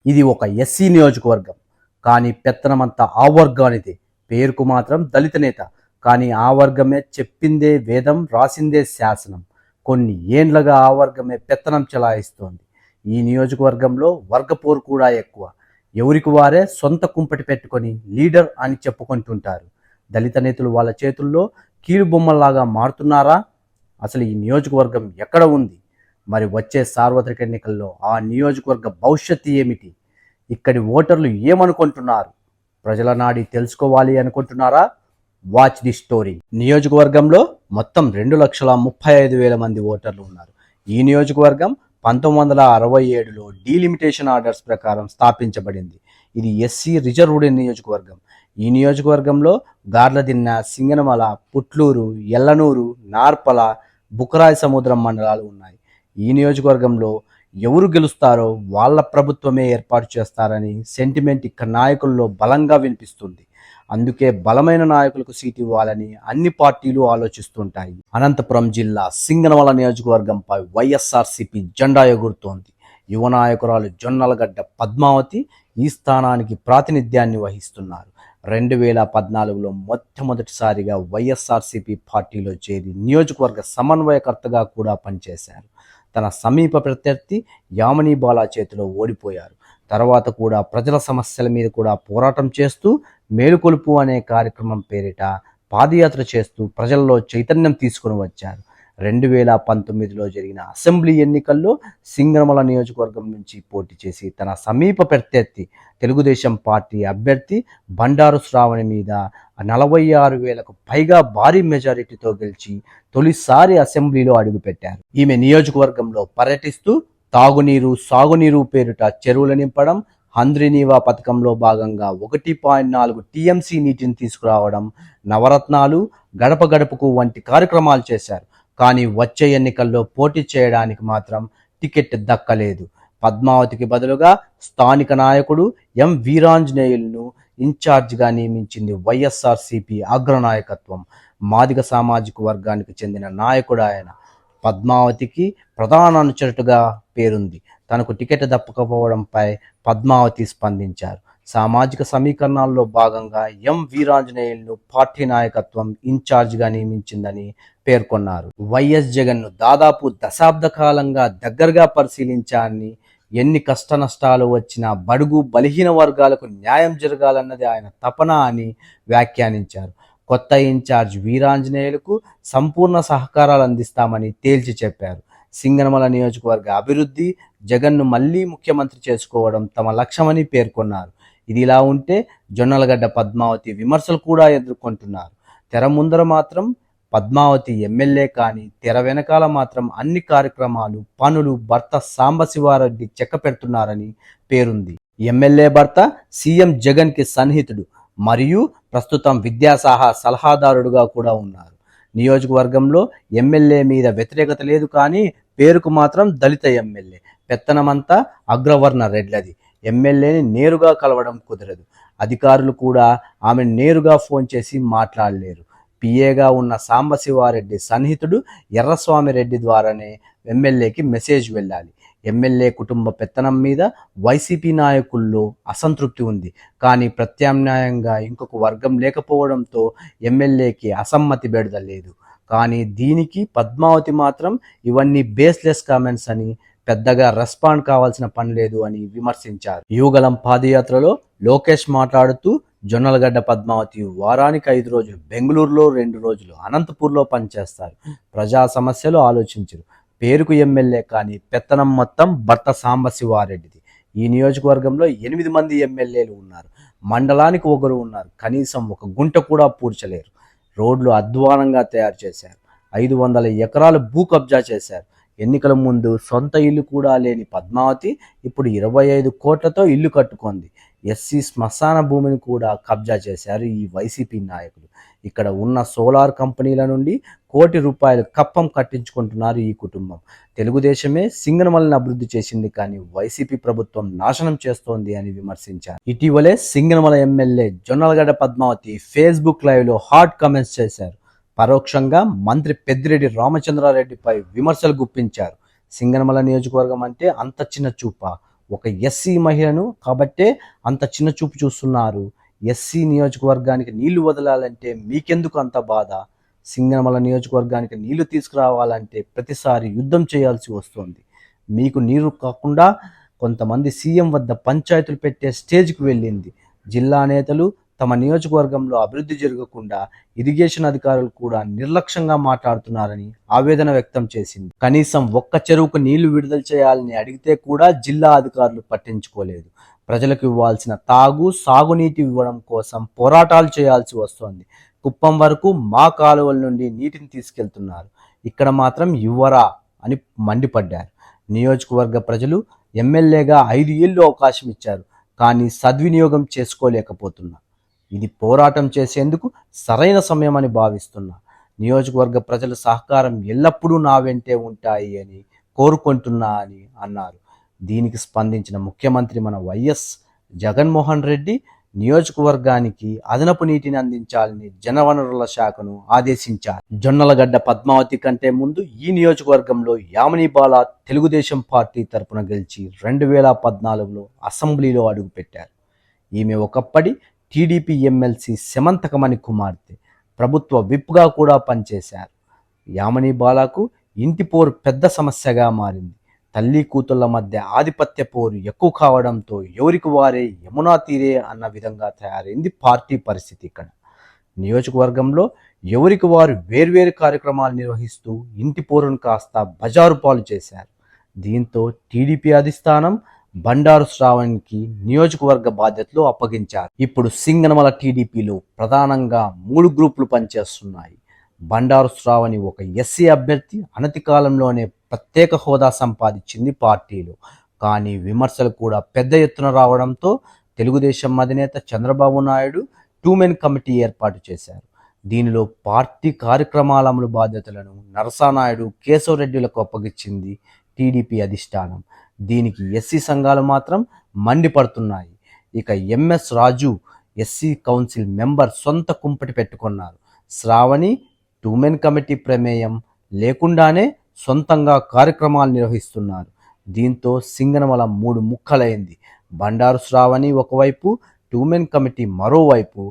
ఇది ఒక ఎస్సీ నియోజకవర్గం, కానీ పెత్తనమంతా ఆ వర్గానిదే. పేరుకు మాత్రం దళిత నేత, కానీ ఆ వర్గమే చెప్పిందే వేదం, రాసిందే శాసనం. కొన్ని ఏండ్లుగా ఆ వర్గమే పెత్తనం చెలాయిస్తోంది. ఈ నియోజకవర్గంలో వర్గపోరు కూడా ఎక్కువ. ఎవరికి వారే సొంత కుంపటి పెట్టుకొని లీడర్ అని చెప్పుకుంటుంటారు. దళిత నేతలు వాళ్ళ చేతుల్లో కీలుబొమ్మల్లాగా మారుతున్నారా? అసలు ఈ నియోజకవర్గం ఎక్కడ ఉంది? మరి వచ్చే సార్వత్రిక ఎన్నికల్లో ఆ నియోజకవర్గ భవిష్యత్తు ఏమిటి? ఇక్కడి ఓటర్లు ఏమనుకుంటున్నారు? ప్రజల నాడి తెలుసుకోవాలి అనుకుంటున్నారా? Watch the story. నియోజకవర్గంలో మొత్తం 2,35,000 మంది ఓటర్లు ఉన్నారు. ఈ నియోజకవర్గం 1967లో డీలిమిటేషన్ ఆర్డర్స్ ప్రకారం స్థాపించబడింది. ఇది ఎస్సీ రిజర్వ్డ్ నియోజకవర్గం. ఈ నియోజకవర్గంలో గార్లదిన్న, సింగనమల, పుట్లూరు, ఎల్లనూరు, నార్పల, బుకరాయ సముద్రం మండలాలు ఉన్నాయి. ఈ నియోజకవర్గంలో ఎవరు గెలుస్తారో వాళ్ళ ప్రభుత్వమే ఏర్పాటు చేస్తారని సెంటిమెంట్ ఇక్కడ నాయకుల్లో బలంగా వినిపిస్తుంది. అందుకే బలమైన నాయకులకు సీటు ఇవ్వాలని అన్ని పార్టీలు ఆలోచిస్తుంటాయి. అనంతపురం జిల్లా సింగనమల నియోజకవర్గంపై వైఎస్ఆర్సీపీ జెండా ఎగురుతోంది. యువ నాయకురాలు జొన్నలగడ్డ పద్మావతి ఈ స్థానానికి ప్రాతినిధ్యాన్ని వహిస్తున్నారు. 2014లో మొట్టమొదటిసారిగా వైఎస్ఆర్సీపీ పార్టీలో చేరి నియోజకవర్గ సమన్వయకర్తగా కూడా పనిచేశారు. తన సమీప ప్రత్యర్థి యామిని బాలా చేతిలో ఓడిపోయారు. తర్వాత కూడా ప్రజల సమస్యల మీద కూడా పోరాటం చేస్తూ మేలుకొలుపు అనే కార్యక్రమం పేరిట పాదయాత్ర చేస్తూ ప్రజల్లో చైతన్యం తీసుకుని వచ్చారు. 2019లో జరిగిన అసెంబ్లీ ఎన్నికల్లో సింగనమల నియోజకవర్గం నుంచి పోటీ చేసి తన సమీప ప్రత్యర్థి తెలుగుదేశం పార్టీ అభ్యర్థి బండారు శ్రావణి మీద 46,000కు పైగా భారీ మెజారిటీతో గెలిచి తొలిసారి అసెంబ్లీలో అడుగుపెట్టారు. ఈమె నియోజకవర్గంలో పర్యటిస్తూ తాగునీరు, సాగునీరు పేరిట చెరువులు నింపడం, హంద్రినీవా పథకంలో భాగంగా 1.4 టీఎంసీ నీటిని తీసుకురావడం, నవరత్నాలు, గడప గడపకు వంటి కార్యక్రమాలు చేశారు. కానీ వచ్చే ఎన్నికల్లో పోటీ చేయడానికి మాత్రం టికెట్ దక్కలేదు. పద్మావతికి బదులుగా స్థానిక నాయకుడు ఎం వీరాంజనేయులను ఇన్ఛార్జిగా నియమించింది వైఎస్ఆర్సీపీ అగ్రనాయకత్వం. మాదిగ సామాజిక వర్గానికి చెందిన నాయకుడు ఆయన. పద్మావతికి ప్రధాన అనుచరుడుగా పేరుంది. తనకు టికెట్ దక్కకపోవడంపై పద్మావతి స్పందించారు. సామాజిక సమీకరణాల్లో భాగంగా ఎం వీరాంజనేయులను పార్టీ నాయకత్వం ఇన్ఛార్జిగా నియమించిందని పేర్కొన్నారు. వైఎస్ జగన్ను దాదాపు దశాబ్ద కాలంగా దగ్గరగా పరిశీలించాలని, ఎన్ని కష్ట నష్టాలు వచ్చినా బడుగు బలహీన వర్గాలకు న్యాయం జరగాలన్నది ఆయన తపన అని వ్యాఖ్యానించారు. కొత్త ఇన్ఛార్జ్ వీరాంజనేయులకు సంపూర్ణ సహకారాలు అందిస్తామని తేల్చి చెప్పారు. సింగనమల నియోజకవర్గ అభివృద్ధి, జగన్ను మళ్లీ ముఖ్యమంత్రి చేసుకోవడం తమ లక్ష్యమని పేర్కొన్నారు. ఇది ఇలా ఉంటే జొన్నలగడ్డ పద్మావతి విమర్శలు కూడా ఎదుర్కొంటున్నారు. తెర ముందర మాత్రం పద్మావతి ఎమ్మెల్యే, కానీ తెర వెనకాల మాత్రం అన్ని కార్యక్రమాలు, పనులు భర్త సాంబశివారెడ్డి చెక్క పెడుతున్నారని పేరుంది. ఎమ్మెల్యే భర్త సీఎం జగన్కి సన్నిహితుడు మరియు ప్రస్తుతం విద్యాశాఖ సలహాదారుడుగా కూడా ఉన్నారు. నియోజకవర్గంలో ఎమ్మెల్యే మీద వ్యతిరేకత లేదు, కానీ పేరుకు మాత్రం దళిత ఎమ్మెల్యే. పెత్తనమంతా అగ్రవర్ణ రెడ్లది. ఎమ్మెల్యేని నేరుగా కలవడం కుదరదు. అధికారులు కూడా ఆమెను నేరుగా ఫోన్ చేసి మాట్లాడలేరు. పిఏగా ఉన్న సాంబశివారెడ్డి సన్నిహితుడు ఎర్రస్వామిరెడ్డి ద్వారానే ఎమ్మెల్యేకి మెసేజ్ వెళ్ళాలి. ఎమ్మెల్యే కుటుంబ పెత్తనం మీద వైసీపీ నాయకుల్లో అసంతృప్తి ఉంది, కానీ ప్రత్యామ్నాయంగా ఇంకొక వర్గం లేకపోవడంతో ఎమ్మెల్యేకి అసమ్మతి బెడదలేదు. కానీ దీనికి పద్మావతి మాత్రం ఇవన్నీ బేస్లెస్ కామెంట్స్ అని, పెద్దగా రెస్పాండ్ కావాల్సిన పని లేదు అని విమర్శించారు. యువగలం పాదయాత్రలో లోకేష్ మాట్లాడుతూ జొన్నలగడ్డ పద్మావతి వారానికి 5 రోజులు బెంగళూరులో, 2 రోజులు అనంతపూర్లో పనిచేస్తారు. ప్రజా సమస్యలు ఆలోచించరు. పేరుకు ఎమ్మెల్యే, కానీ పెత్తనం మొత్తం భర్త సాంబశివారెడ్డిది. ఈ నియోజకవర్గంలో 8 మంది ఎమ్మెల్యేలు ఉన్నారు. మండలానికి ఒకరు ఉన్నారు. కనీసం ఒక గుంట కూడా పూడ్చలేరు. రోడ్లు అధ్వానంగా తయారు చేశారు. 500 ఎకరాలు భూ కబ్జా చేశారు. ఎన్నికల ముందు సొంత ఇల్లు కూడా లేని పద్మావతి ఇప్పుడు 25 కోట్లతో ఇల్లు కట్టుకుంది. ఎస్సీ శ్మశాన భూమిని కూడా కబ్జా చేశారు ఈ వైసీపీ నాయకులు. ఇక్కడ ఉన్న సోలార్ కంపెనీల నుండి ₹1 కోటి కప్పం కట్టించుకుంటున్నారు ఈ కుటుంబం. తెలుగుదేశమే సింగనమలని అభివృద్ధి చేసింది, కానీ వైసీపీ ప్రభుత్వం నాశనం చేస్తోంది అని విమర్శించారు. ఇటీవలే సింగనమల ఎమ్మెల్యే జొన్నలగడ్డ పద్మావతి ఫేస్బుక్ లైవ్లో హాట్ కామెంట్స్ చేశారు. పరోక్షంగా మంత్రి పెద్దిరెడ్డి రామచంద్రారెడ్డిపై విమర్శలు గుప్పించారు. సింగనమల నియోజకవర్గం అంటే అంత చిన్న చూప, ఒక ఎస్సీ మహిళను కాబట్టే అంత చిన్న చూపు చూస్తున్నారు. ఎస్సీ నియోజకవర్గానికి నీళ్లు వదలాలంటే మీకెందుకు అంత బాధ? సింగనమల నియోజకవర్గానికి నీళ్లు తీసుకురావాలంటే ప్రతిసారి యుద్ధం చేయాల్సి వస్తుంది. మీకు నీరు కాకుండా కొంతమంది సీఎం వద్ద పంచాయతీలు పెట్టే స్టేజ్కి వెళ్ళింది. జిల్లా నేతలు తమ నియోజకవర్గంలో అభివృద్ధి జరగకుండా ఇరిగేషన్ అధికారులు కూడా నిర్లక్ష్యంగా మాట్లాడుతున్నారని ఆవేదన వ్యక్తం చేసింది. కనీసం ఒక్క చెరువుకు నీళ్లు విడుదల చేయాలని అడిగితే కూడా జిల్లా అధికారులు పట్టించుకోలేదు. ప్రజలకు ఇవ్వాల్సిన సాగునీటి ఇవ్వడం కోసం పోరాటాలు చేయాల్సి వస్తోంది. కుప్పం వరకు మా కాలువల నుండి నీటిని తీసుకెళ్తున్నారు, ఇక్కడ మాత్రం ఇవ్వరా అని మండిపడ్డారు. నియోజకవర్గ ప్రజలు ఎమ్మెల్యేగా 5 ఏళ్లు అవకాశం ఇచ్చారు, కానీ సద్వినియోగం చేసుకోలేకపోతున్నారు. ఇది పోరాటం చేసేందుకు సరైన సమయం అని భావిస్తున్నా. నియోజకవర్గ ప్రజల సహకారం ఎల్లప్పుడూ నా వెంటే ఉంటాయి అని కోరుకుంటున్నా అని అన్నారు. దీనికి స్పందించిన ముఖ్యమంత్రి మన వైఎస్ జగన్మోహన్ రెడ్డి నియోజకవర్గానికి అదనపు నీటిని అందించాలని జలవనరుల శాఖను ఆదేశించారు. జొన్నలగడ్డ పద్మావతి కంటే ముందు ఈ నియోజకవర్గంలో యామిని బాల తెలుగుదేశం పార్టీ తరపున గెలిచి 2014లో అసెంబ్లీలో అడుగుపెట్టారు. ఈమె ఒకప్పటి టీడీపీ ఎమ్మెల్సీ సెమంతకమణి కుమార్తె, ప్రభుత్వ విప్గా కూడా పనిచేశారు. యామిని బాలకు ఇంటి పోరు పెద్ద సమస్యగా మారింది. తల్లి కూతుళ్ల మధ్య ఆధిపత్య పోరు ఎక్కువ కావడంతో ఎవరికి వారే యమునా తీరే అన్న విధంగా తయారైంది పార్టీ పరిస్థితి. ఇక్కడ నియోజకవర్గంలో ఎవరికి వారు వేర్వేరు కార్యక్రమాలు నిర్వహిస్తూ ఇంటి పోరును కాస్త బజారు పాలు చేశారు. దీంతో టీడీపీ అధిష్టానం బండారు శ్రావణ్కి నియోజకవర్గ బాధ్యతలు అప్పగించారు. ఇప్పుడు సింగనమల టీడీపీలో ప్రధానంగా 3 గ్రూపులు పనిచేస్తున్నాయి. బండారు శ్రావణి ఒక ఎస్సీ అభ్యర్థి, అనతి కాలంలోనే ప్రత్యేక హోదా సంపాదించింది పార్టీలో. కానీ విమర్శలు కూడా పెద్ద ఎత్తున రావడంతో తెలుగుదేశం అధినేత చంద్రబాబు నాయుడు 2 మెన్ కమిటీ ఏర్పాటు చేశారు. దీనిలో పార్టీ కార్యక్రమాల అమలు బాధ్యతలను నరసానాయుడు, కేశవరెడ్డిలకు అప్పగించింది టీడీపీ అధిష్టానం. దీనికి ఎస్సీ సంఘాలు మాత్రం మండిపడుతున్నాయి. ఇక ఎంఎస్ రాజు ఎస్సీ కౌన్సిల్ మెంబర్ సొంత కుంపటి పెట్టుకున్నారు. శ్రావణి 2 మెన్ కమిటీ ప్రమేయం లేకుండానే సొంతంగా కార్యక్రమాలు నిర్వహిస్తున్నారు. దీంతో సింగనమల 3 ముక్కలైంది. బండారు శ్రావణి ఒకవైపు, 2 మెన్ కమిటీ మరోవైపు,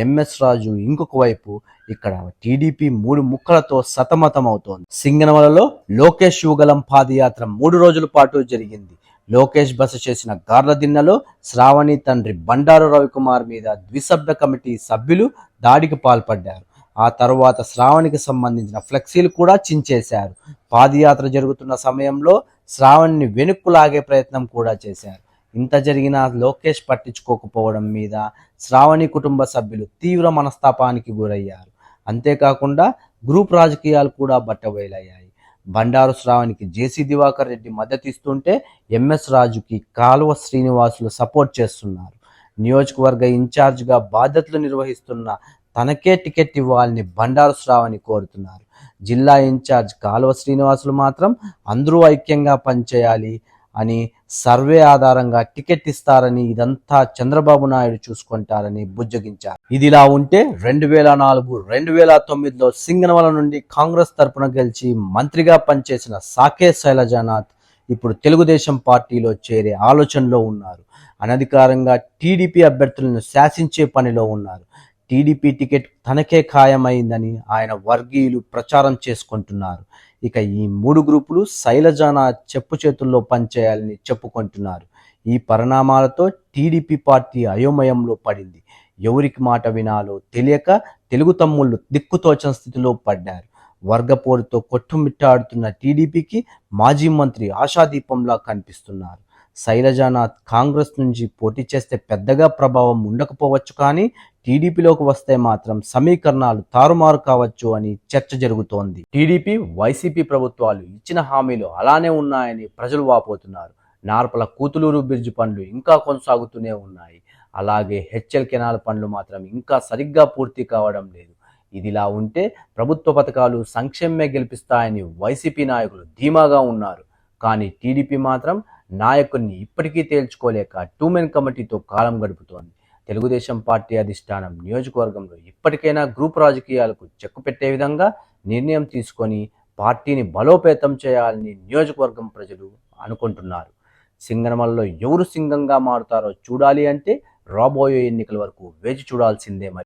ఎంఎస్ రాజు ఇంకొక వైపు. ఇక్కడ టీడీపీ 3 ముక్కలతో సతమతమవుతోంది. సింగనమలలో లోకేష్ యుగలం పాదయాత్ర 3 రోజుల పాటు జరిగింది. లోకేష్ బస చేసిన గార్లదిన్నెలో శ్రావణి తండ్రి బండారు రవికుమార్ మీద ద్విసభ్య కమిటీ సభ్యులు దాడికి పాల్పడ్డారు. ఆ తర్వాత శ్రావణికి సంబంధించిన ఫ్లెక్సీలు కూడా చించేశారు. పాదయాత్ర జరుగుతున్న సమయంలో శ్రావణిని వెనుక్కు లాగే ప్రయత్నం కూడా చేశారు. ఇంత జరిగినా లోకేష్ పట్టించుకోకపోవడం మీద శ్రావణి కుటుంబ సభ్యులు తీవ్ర మనస్తాపానికి గురయ్యారు. అంతేకాకుండా గ్రూప్ రాజకీయాలు కూడా బట్టబయలయ్యాయి. బండారు శ్రావణికి జేసీ దివాకర్ రెడ్డి మద్దతు ఇస్తుంటే ఎంఎస్ రాజుకి కాలువ శ్రీనివాసులు సపోర్ట్ చేస్తున్నారు. నియోజకవర్గ ఇన్ఛార్జిగా బాధ్యతలు నిర్వహిస్తున్న తనకే టికెట్ ఇవ్వాలని బండారు శ్రావణి కోరుతున్నారు. జిల్లా ఇన్ఛార్జ్ కాలువ శ్రీనివాసులు మాత్రం అందరూ ఐక్యంగా పనిచేయాలి అని, సర్వే ఆధారంగా టికెట్ ఇస్తారని, ఇదంతా చంద్రబాబు నాయుడు చూసుకుంటారని బుజ్జగించారు. ఇదిలా ఉంటే 2004-2009లో సింగనమల నుండి కాంగ్రెస్ తరపున గెలిచి మంత్రిగా పనిచేసిన సాకే శైలజానాథ్ ఇప్పుడు తెలుగుదేశం పార్టీలో చేరే ఆలోచనలో ఉన్నారు. అనధికారంగా టీడీపీ అభ్యర్థులను శాసించే పనిలో ఉన్నారు. టీడీపీ టికెట్ తనకే ఖాయమైందని ఆయన వర్గీయులు ప్రచారం చేసుకుంటున్నారు. ఇక ఈ 3 గ్రూపులు శైలజానాథ్ చెప్పు చేతుల్లో పనిచేయాలని చెప్పుకుంటున్నారు. ఈ పరిణామాలతో టీడీపీ పార్టీ అయోమయంలో పడింది. ఎవరికి మాట వినాలో తెలియక తెలుగు తమ్ముళ్ళు దిక్కుతోచని స్థితిలో పడ్డారు. వర్గపోరుతో కొట్టుమిట్టాడుతున్న టీడీపీకి మాజీ మంత్రి ఆశాదీపంలా కనిపిస్తున్నారు. శైలజానాథ్ కాంగ్రెస్ నుంచి పోటీ చేస్తే పెద్దగా ప్రభావం ఉండకపోవచ్చు, కానీ టీడీపీలోకి వస్తే మాత్రం సమీకరణాలు తారుమారు కావచ్చు అని చర్చ జరుగుతోంది. టీడీపీ, వైసీపీ ప్రభుత్వాలు ఇచ్చిన హామీలు అలానే ఉన్నాయని ప్రజలు వాపోతున్నారు. నార్పల కూతులూరు బ్రిడ్జ్ పనులు ఇంకా కొనసాగుతూనే ఉన్నాయి. అలాగే హెచ్ఎల్ కెనాల్ పనులు మాత్రం ఇంకా సరిగ్గా పూర్తి కావడం లేదు. ఇదిలా ఉంటే ప్రభుత్వ పథకాలు సంక్షేమమే గెలిపిస్తాయని వైసీపీ నాయకులు ధీమాగా ఉన్నారు. కానీ టీడీపీ మాత్రం నాయకుడిని ఇప్పటికీ తేల్చుకోలేక 2 మెన్ కమిటీతో కాలం గడుపుతోంది. తెలుగుదేశం పార్టీ అధిష్టానం నియోజకవర్గంలో ఇప్పటికైనా గ్రూప్ రాజకీయాలకు చెక్కు పెట్టే విధంగా నిర్ణయం తీసుకొని పార్టీని బలోపేతం చేయాలని నియోజకవర్గం ప్రజలు అనుకుంటున్నారు. సింగనమలలో ఎవరు సింగంగా మారుతారో చూడాలి అంటే రాబోయే ఎన్నికల వరకు వేచి చూడాల్సిందే మరి.